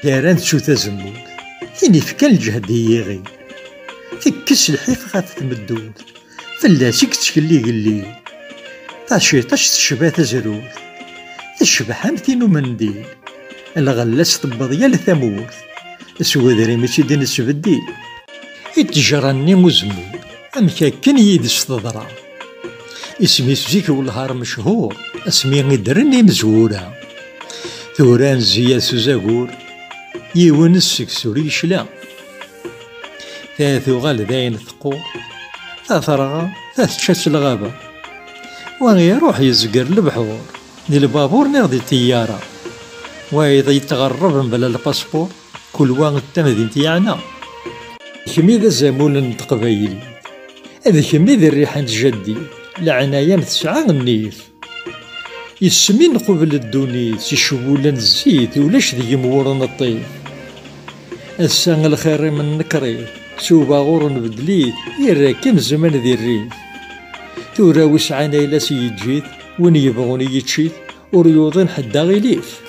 كاران شو تزمود تيني فكان الجهد يغي تكس الحيف غاف تمدود فلاسيك تشكلي قليل طاش تشبه تزرود تشبه حامتين ومنديل الغلاس طبض يا ثمورث اسودري ماشي دين السبديل يتجرني مزمود أمكا كان يدس تضرع اسمي سجيك والهار مشهور اسمي غدرني مزورة ثوران زيا سوزاقور يونس سكسوري شلا ثاثو غال ذاين ثقو ثاثرغا ثاث الغابة وغيروح يزقر البحور دي البابور نغدي التيارة وإذا يتغرب بلا الباسبور كل واحد تمدين تيعنا كمي ذا زامون تقبايلي هذا كمي ذا الريحة جدي لعنايا تسعى النيف يسمين قبل الدونيس يشوبولا الزيت ولاش ذي مورن الطيف السان الخير من نكريت سوبا غور بدليت يراكم زمان ذي الريف تورا وسعانا إلا سيجيت وين يبغوني يتشيت وريوضين حدا غيليف